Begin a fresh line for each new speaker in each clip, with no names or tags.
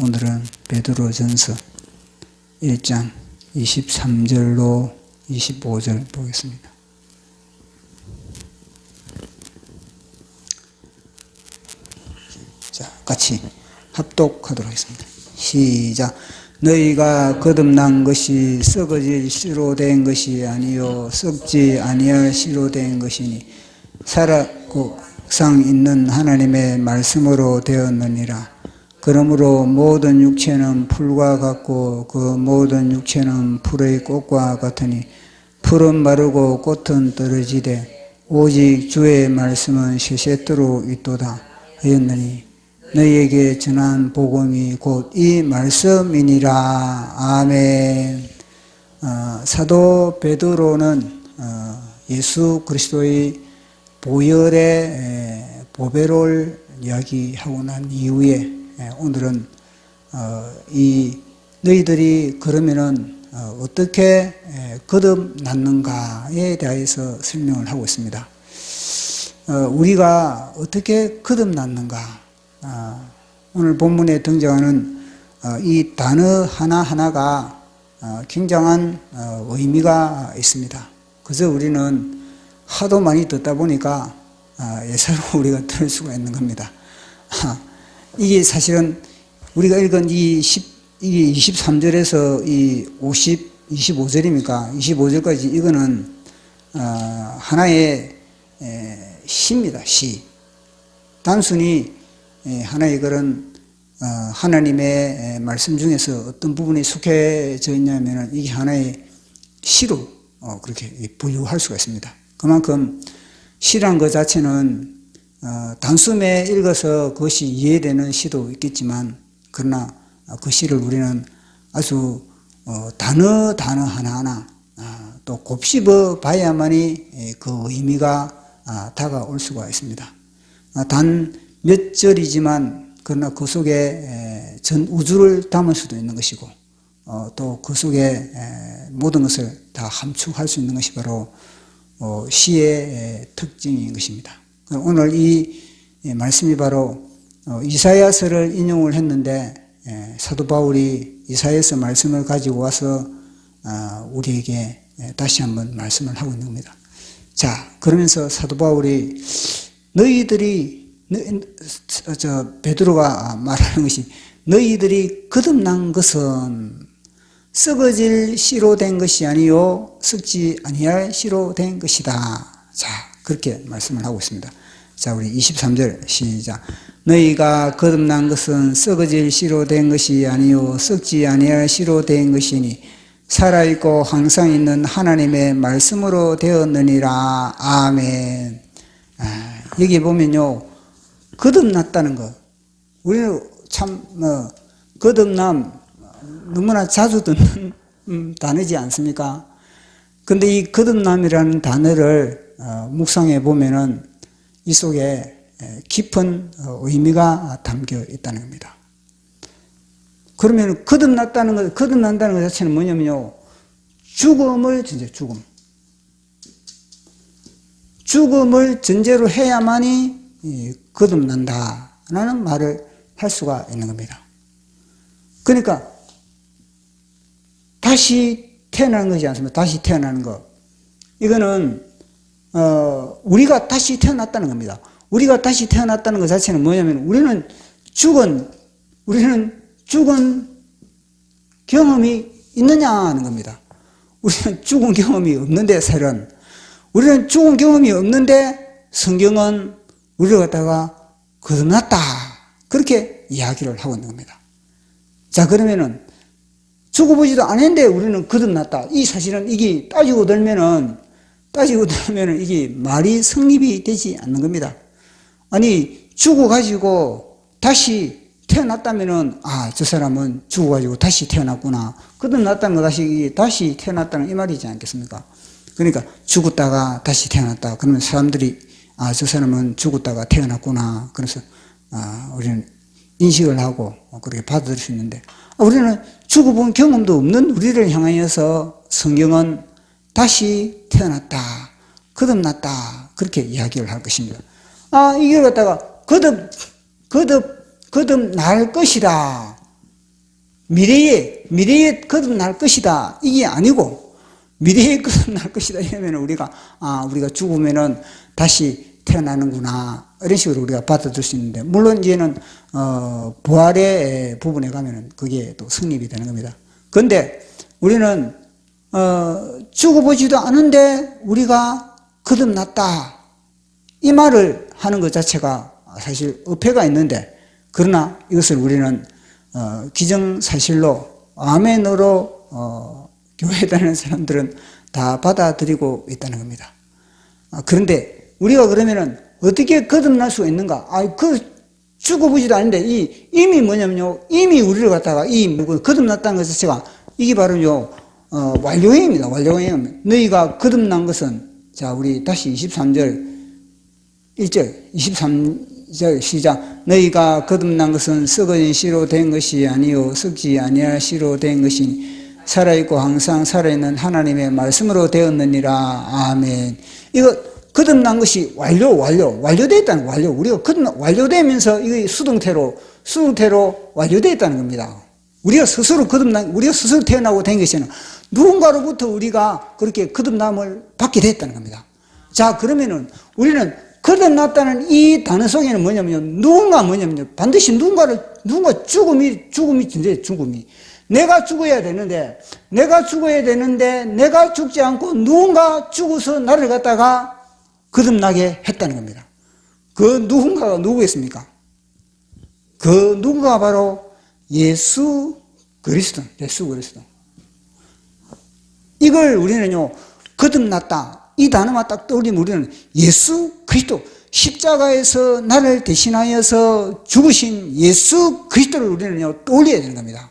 오늘은 베드로전서 1장 23절로 25절 보겠습니다. 자, 같이 합독하도록 하겠습니다. 시작. 너희가 거듭난 것이 썩어질 씨로 된 것이 아니요 썩지 아니할 씨로 된 것이니 살았고 상 있는 하나님의 말씀으로 되었느니라. 그러므로 모든 육체는 풀과 같고 그 모든 육체는 풀의 꽃과 같으니 풀은 마르고 꽃은 떨어지되 오직 주의 말씀은 세세토록 있도다 하였느니 너희에게 전한 복음이 곧 이 말씀이니라. 아멘. 사도 베드로는 예수 그리스도의 보혈의 보배를 이야기하고 난 이후에 오늘은 이 너희들이 그러면은 어떻게 거듭났는가에 대해서 설명을 하고 있습니다. 우리가 어떻게 거듭났는가? 오늘 본문에 등장하는 이 단어 하나하나가 굉장한 의미가 있습니다. 그래서 우리는 하도 많이 듣다 보니까 예사로 우리가 들을 수가 있는 겁니다. 이게 사실은 우리가 읽은 이 23절에서 이 25절입니까? 25절까지 이거는 하나의 시입니다. 시. 단순히 하나의 그런 하나님의 말씀 중에서 어떤 부분이 속해져 있냐면 이게 하나의 시로 그렇게 분류할 수가 있습니다. 그만큼 시란 것 자체는 단숨에 읽어서 그것이 이해되는 시도 있겠지만 그러나 그 시를 우리는 아주 단어 하나하나 또 곱씹어 봐야만이 그 의미가 다가올 수가 있습니다. 단 몇 절이지만 그러나 그 속에 전 우주를 담을 수도 있는 것이고 또 그 속에 모든 것을 다 함축할 수 있는 것이 바로 시의 특징인 것입니다. 오늘 이 말씀이 바로 이사야서를 인용을 했는데 사도 바울이 이사야서 말씀을 가지고 와서 우리에게 다시 한번 말씀을 하고 있는 겁니다. 자, 그러면서 사도 바울이 베드로가 말하는 것이 너희들이 거듭난 것은 썩어질 씨로 된 것이 아니요 썩지 아니할 씨로 된 것이다. 자, 그렇게 말씀을 하고 있습니다. 자, 우리 23절 시작. 너희가 거듭난 것은 썩어질 씨로 된 것이 아니요 썩지 아니할 씨로 된 것이니 살아있고 항상 있는 하나님의 말씀으로 되었느니라. 아멘. 여기 보면요, 거듭났다는 것. 우리는 참 거듭남 너무나 자주 듣는 단어지 않습니까? 근데 이 거듭남이라는 단어를 묵상해 보면은 이 속에 깊은 의미가 담겨 있다는 겁니다. 그러면 거듭난다는 것 자체는 뭐냐면요, 죽음을 전제로 해야만이 거듭난다라는 말을 할 수가 있는 겁니다. 그러니까 다시 태어나는 것이지 않습니까? 다시 태어나는 것. 이거는 우리가 다시 태어났다는 겁니다. 우리가 다시 태어났다는 것 자체는 뭐냐면 우리는 죽은 경험이 있느냐는 겁니다. 우리는 죽은 경험이 없는데 사실은 우리는 죽은 경험이 없는데 성경은 우리를 갖다가 거듭났다 그렇게 이야기를 하고 있는 겁니다. 자, 그러면은 죽어보지도 않았는데 우리는 거듭났다. 이 사실은 이게 따지고 들면은 이게 말이 성립이 되지 않는 겁니다. 아니, 죽어가지고 다시 태어났다면은, 저 사람은 죽어가지고 다시 태어났구나. 거듭났다는 거 다시 태어났다는 이 말이지 않겠습니까? 그러니까 죽었다가 다시 태어났다. 그러면 사람들이, 저 사람은 죽었다가 태어났구나. 그래서, 우리는 인식을 하고 그렇게 받아들일 수 있는데, 우리는 죽어본 경험도 없는 우리를 향하여서 성경은 다시 태어났다, 거듭났다, 그렇게 이야기를 할 것입니다. 이걸 갖다가 거듭날 것이다. 미래에 거듭날 것이다. 이게 아니고, 미래에 거듭날 것이다. 이러면 우리가 죽으면은 다시 태어나는구나. 이런 식으로 우리가 받아들일 수 있는데, 물론 이제는, 부활의 부분에 가면은 그게 또 성립이 되는 겁니다. 그런데 우리는, 죽어보지도 않은데 우리가 거듭났다. 이 말을 하는 것 자체가 사실 어폐가 있는데, 그러나 이것을 우리는 기정사실로 아멘으로 교회에 다니는 사람들은 다 받아들이고 있다는 겁니다. 그런데 우리가 그러면은 어떻게 거듭날 수가 있는가? 죽어보지도 않는데 이미 뭐냐면요, 이미 우리를 갖다가 거듭났다는 것 자체가 이게 바로요 완료형입니다. 완료형. 너희가 거듭난 것은, 자 우리 다시 23절 1절 23절 시작. 너희가 거듭난 것은 썩어진 씨로 된 것이 아니요 썩지 아니할 씨로 된 것이니 살아있고 항상 살아있는 하나님의 말씀으로 되었느니라. 아멘. 이거 거듭난 것이 완료되어 있다는 완료. 우리가 완료되면서 이게 수동태로 완료되어 있다는 겁니다. 우리가 스스로 태어나고 된 것이 아니라 누군가로부터 우리가 그렇게 거듭남을 받게 됐다는 겁니다. 자, 그러면은 우리는 거듭났다는 이 단어 속에는 반드시 누군가 죽음이 존재해, 죽음이. 내가 죽어야 되는데, 내가 죽지 않고 누군가 죽어서 나를 갖다가 거듭나게 했다는 겁니다. 그 누군가가 누구겠습니까? 그 누군가가 바로 예수 그리스도. 이걸 우리는요, 거듭났다. 이 단어만 딱 떠올리면 우리는 예수 그리스도, 십자가에서 나를 대신하여서 죽으신 예수 그리스도를 우리는요, 떠올려야 되는 겁니다.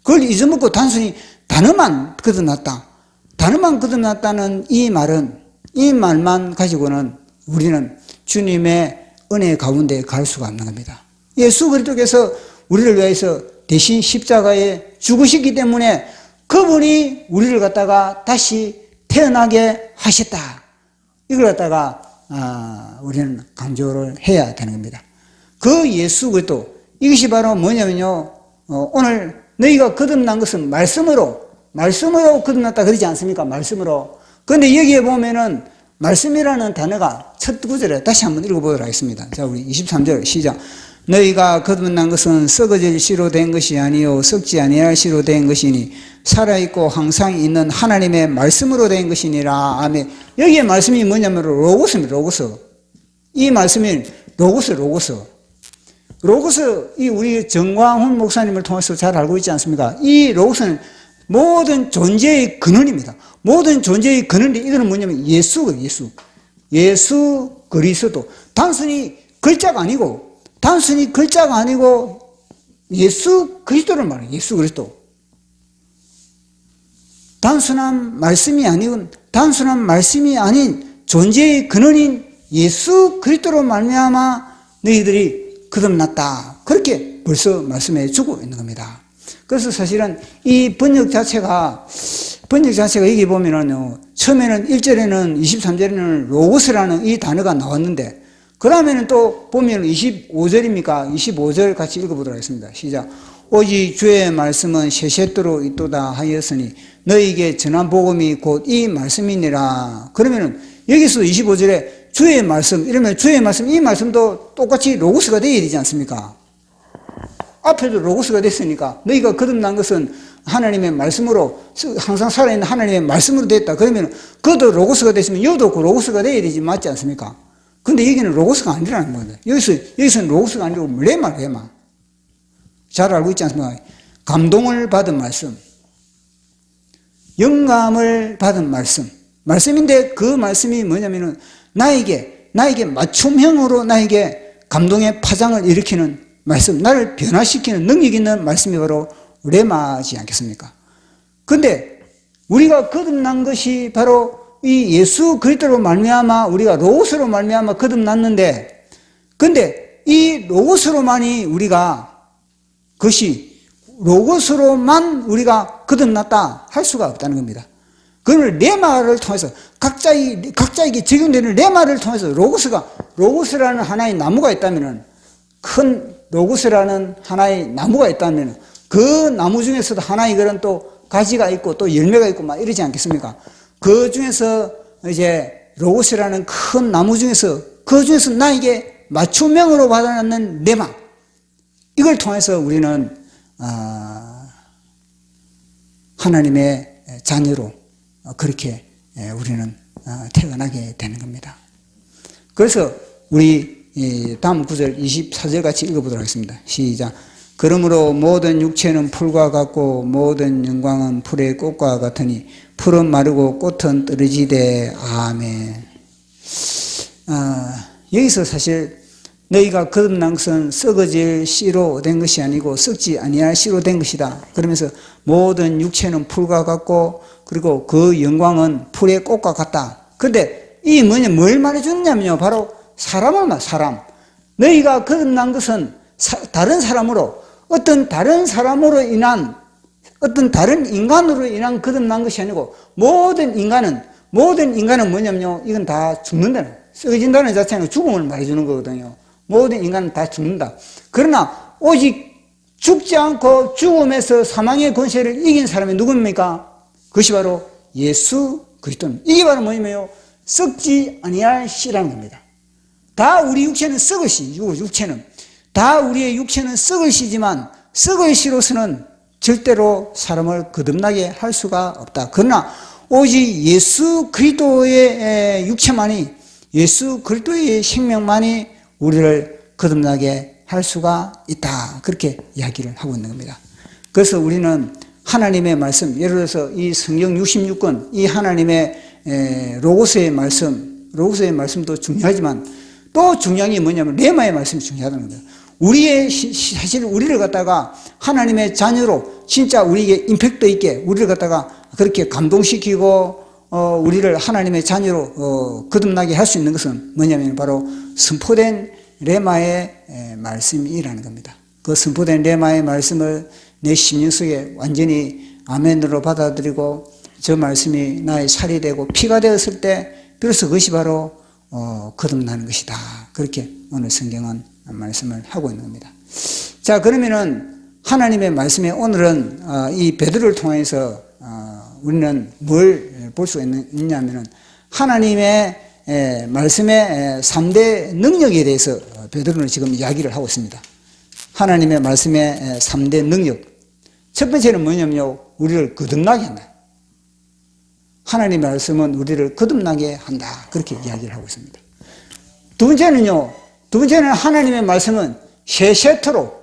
그걸 잊어먹고 단순히 단어만 거듭났다는 이 말만 가지고는 우리는 주님의 은혜 가운데 갈 수가 없는 겁니다. 예수 그리스도께서 우리를 위해서 대신 십자가에 죽으셨기 때문에 그분이 우리를 갖다가 다시 태어나게 하셨다. 이걸 갖다가 우리는 강조를 해야 되는 겁니다. 그 예수 그리스도, 이것이 바로 뭐냐면요, 오늘 너희가 거듭난 것은 말씀으로 거듭났다 그러지 않습니까? 말씀으로. 그런데 여기에 보면은 말씀이라는 단어가 첫 구절에 다시 한번 읽어보도록 하겠습니다. 자, 우리 23절 시작. 너희가 거듭난 것은 썩어질 씨로 된 것이 아니요 썩지 아니할 씨로 된 것이니 살아있고 항상 있는 하나님의 말씀으로 된 것이니라. 아멘. 여기에 말씀이 뭐냐면 로고스입니다. 로고스. 이 말씀이 로고스. 이 우리 정광훈 목사님을 통해서 잘 알고 있지 않습니까? 이 로고스는 모든 존재의 근원입니다. 모든 존재의 근원인데 이거는 뭐냐면 예수 그리스도. 단순히 글자가 아니고 예수 그리스도를 말해요. 예수 그리스도. 단순한 말씀이 아닌 존재의 근원인 예수 그리스도로 말미암아 너희들이 거듭났다. 그렇게 벌써 말씀해 주고 있는 겁니다. 그래서 사실은 이 번역 자체가 여기 보면은요, 처음에는 1절에는 23절에는 로고스라는 이 단어가 나왔는데, 그 다음에는 또 보면 25절입니까? 25절 같이 읽어보도록 하겠습니다. 시작. 오직 주의 말씀은 세세토록 있도다 하였으니 너희에게 전한 복음이 곧 이 말씀이니라. 그러면은 여기서 25절에 주의 말씀, 이러면 주의 말씀, 이 말씀도 똑같이 로고스가 되어야 되지 않습니까? 앞에도 로고스가 됐으니까 너희가 거듭난 것은 하나님의 말씀으로, 항상 살아있는 하나님의 말씀으로 됐다. 그러면 그도 로고스가 됐으면 여도 그 로고스가 되어야 되지, 맞지 않습니까? 근데 여기는 로고스가 아니라는 겁니다. 여기서는 로고스가 아니고 레마. 잘 알고 있지 않습니까? 감동을 받은 말씀, 영감을 받은 말씀인데 그 말씀이 뭐냐면은 나에게 맞춤형으로 나에게 감동의 파장을 일으키는 말씀, 나를 변화시키는 능력 있는 말씀이 바로 레마지 않겠습니까? 근데 우리가 거듭난 것이 바로 이 예수 그리스도로 말미암아 우리가 로고스로 말미암아 거듭났는데, 근데 이 로고스로만이 로고스로만 우리가 거듭났다 할 수가 없다는 겁니다. 그걸 레마를 통해서 각자에게 적용되는 레마를 통해서 로고스라는 하나의 나무가 있다면은, 큰 로고스라는 하나의 나무가 있다면 그 나무 중에서도 하나 이거는 또 가지가 있고 또 열매가 있고 막 이러지 않겠습니까? 그 중에서 이제 로고스라는 큰 나무 중에서 그 중에서 나에게 맞춤형으로 받아놨는 레마, 이걸 통해서 우리는 하나님의 자녀로 그렇게 우리는 태어나게 되는 겁니다. 그래서 우리 다음 구절 24절 같이 읽어보도록 하겠습니다. 시작. 그러므로 모든 육체는 풀과 같고 모든 영광은 풀의 꽃과 같으니 풀은 마르고 꽃은 떨어지되. 아멘. 여기서 사실 너희가 거듭난 것은 썩어질 씨로 된 것이 아니고 썩지 아니할 씨로 된 것이다. 그러면서 모든 육체는 풀과 같고 그리고 그 영광은 풀의 꽃과 같다. 그런데 이 뭘 말해주느냐면요, 바로 사람을 말, 사람. 너희가 거듭난 것은 다른 사람으로, 어떤 다른 사람으로 인한, 어떤 다른 인간으로 인한 거듭난 것이 아니고 모든 인간은 뭐냐면요, 이건 다 죽는다는, 썩어진다는 자체는 죽음을 말해주는 거거든요. 모든 인간은 다 죽는다. 그러나 오직 죽지 않고 죽음에서 사망의 권세를 이긴 사람이 누굽니까? 그것이 바로 예수 그리스도입니다. 이게 바로 뭐냐면요, 썩지 아니할 씨라는 겁니다. 다 우리 육체는 썩을 씨, 육체는 다 우리의 육체는 썩을 씨지만 썩을 씨로서는 절대로 사람을 거듭나게 할 수가 없다. 그러나 오직 예수 그리스도의 육체만이, 예수 그리스도의 생명만이 우리를 거듭나게 할 수가 있다. 그렇게 이야기를 하고 있는 겁니다. 그래서 우리는 하나님의 말씀, 예를 들어서 이 성경 66권, 이 하나님의 로고스의 말씀도 중요하지만 또 중요한 게 뭐냐면 레마의 말씀이 중요하다는 거예요. 사실 우리를 갖다가 하나님의 자녀로 진짜 우리에게 임팩트 있게 우리를 갖다가 그렇게 감동시키고 우리를 하나님의 자녀로 거듭나게 할 수 있는 것은 뭐냐면 바로 선포된 레마의 말씀이라는 겁니다. 그 선포된 레마의 말씀을 내 심령 속에 완전히 아멘으로 받아들이고 저 말씀이 나의 살이 되고 피가 되었을 때 비로소 그것이 바로 거듭나는 것이다. 그렇게 오늘 성경은 말씀을 하고 있는 겁니다. 자, 그러면은 하나님의 말씀에 오늘은 이 베드로를 통해서 우리는 뭘 볼 수가 있냐면은 하나님의 말씀의 3대 능력에 대해서 베드로는 지금 이야기를 하고 있습니다. 하나님의 말씀의 3대 능력. 첫 번째는 뭐냐면요, 우리를 거듭나게 한다. 하나님의 말씀은 우리를 거듭나게 한다. 그렇게 이야기를 하고 있습니다. 두 번째는 하나님의 말씀은 세세토록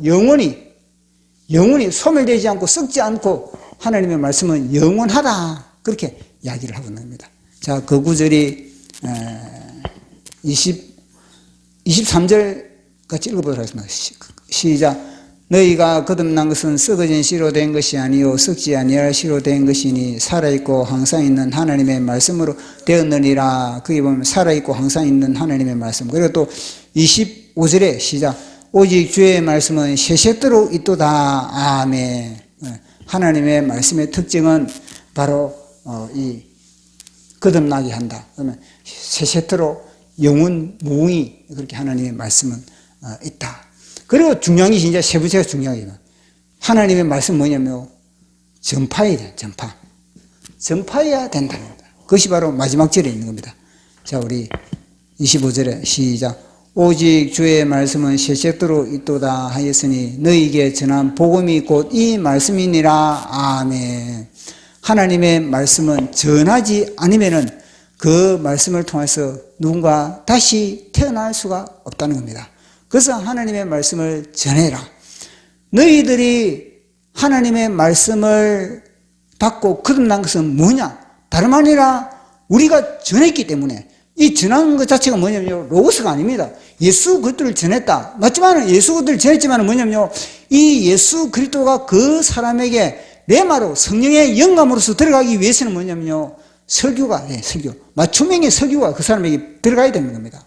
영원히 소멸되지 않고 썩지 않고 하나님의 말씀은 영원하다. 그렇게 이야기를 하고 있는 겁니다. 자, 그 구절이 23절 같이 읽어보도록 하겠습니다. 시작. 너희가 거듭난 것은 썩어진 씨로 된 것이 아니요 썩지 아니할 씨로 된 것이니 살아있고 항상 있는 하나님의 말씀으로 되었느니라. 거기 보면 살아있고 항상 있는 하나님의 말씀. 그리고 또 25절에 시작. 오직 주의 말씀은 세세토록 있도다. 아멘. 하나님의 말씀의 특징은 바로 이 거듭나게 한다. 그러면 세세토록 영원 무궁히 그렇게 하나님의 말씀은 있다. 그리고 중요한 게 진짜 세 번째가 중요해요. 하나님의 말씀 뭐냐면 전파해야 돼. 전파해야 된다는 겁니다. 그것이 바로 마지막 절에 있는 겁니다. 자, 우리 25절에 시작. 오직 주의 말씀은 세세토록 있도다 하였으니 너희에게 전한 복음이 곧 이 말씀이니라. 아멘. 하나님의 말씀은 전하지 않으면은 그 말씀을 통해서 누군가 다시 태어날 수가 없다는 겁니다. 그래서 하나님의 말씀을 전해라. 너희들이 하나님의 말씀을 받고 거듭난 것은 뭐냐? 다름 아니라 우리가 전했기 때문에, 이 전한 것 자체가 뭐냐면요, 로고스가 아닙니다. 예수 그리스도를 전했다. 맞지만 예수 그리스도를 전했지만 뭐냐면요, 이 예수 그리스도가 그 사람에게 레마로 성령의 영감으로서 들어가기 위해서는 뭐냐면요, 설교가, 설교. 맞춤형의 설교가 그 사람에게 들어가야 되는 겁니다.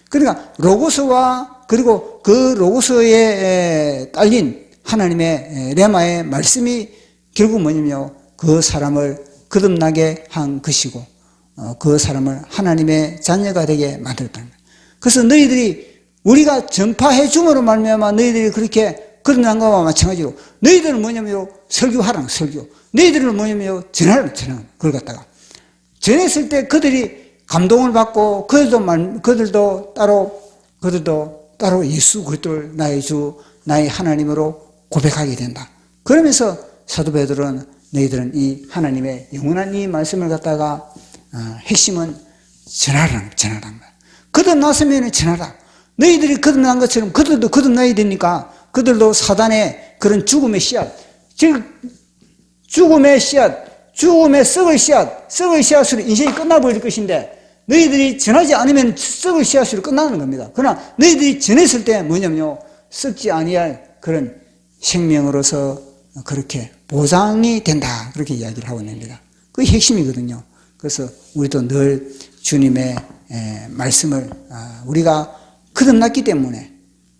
그러니까 로고스와 그리고 그 로고스에 딸린 하나님의 레마의 말씀이 결국 뭐냐면요, 그 사람을 거듭나게 한 것이고 그 사람을 하나님의 자녀가 되게 만들었다는 거예요. 그래서 너희들이 우리가 전파해 줌으로 말미암아 너희들이 그렇게 그런 것과 마찬가지로 너희들은 뭐냐면 설교하라는 설교. 너희들은 뭐냐면 전하라는 전하는 그걸 갖다가 전했을 때 그들이 감동을 받고 그들도 따로 예수 그리스도를 나의 주 나의 하나님으로 고백하게 된다. 그러면서 사도 베드로는 너희들은 이 하나님의 영원한 이 말씀을 갖다가 핵심은 전하라는 거야. 거듭났으면 전하라. 너희들이 거듭난 것처럼 그들도 거듭나야 되니까 그들도 사단의 그런 죽음의 씨앗, 즉 죽음의 씨앗, 죽음의 썩을 씨앗으로 인생이 끝나버릴 것인데 너희들이 전하지 않으면 썩을 씨앗으로 끝나는 겁니다. 그러나 너희들이 전했을 때 뭐냐면요, 썩지 아니할 그런 생명으로서 그렇게 보장이 된다. 그렇게 이야기를 하고 있습니다. 그게 핵심이거든요. 그래서 우리도 늘 주님의 말씀을 우리가 거듭났기 때문에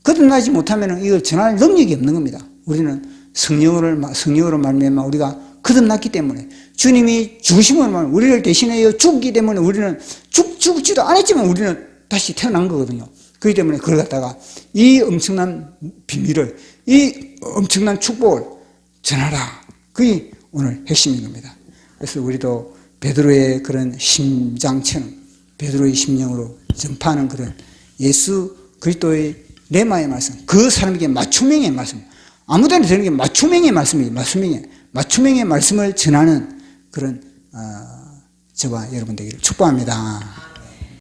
거듭나지 못하면 이걸 전할 능력이 없는 겁니다. 우리는 성령으로 말미암아 우리가 거듭났기 때문에 주님이 죽으심으로 말미암아 우리를 대신하여 죽기 때문에 우리는 죽지도 않았지만 우리는 다시 태어난 거거든요. 그렇기 때문에 그걸 갖다가 이 엄청난 비밀을, 이 엄청난 축복을 전하라. 그게 오늘 핵심인 겁니다. 그래서 우리도 베드로의 그런 심장처럼 베드로의 심령으로 전파하는 그런 예수 그리스도의 레마의 말씀, 그 사람에게 맞춤형의 말씀, 아무데나 되는 게 맞춤형의 말씀이에요. 맞춤형의 말씀을 전하는 그런 저와 여러분 되기를 축복합니다.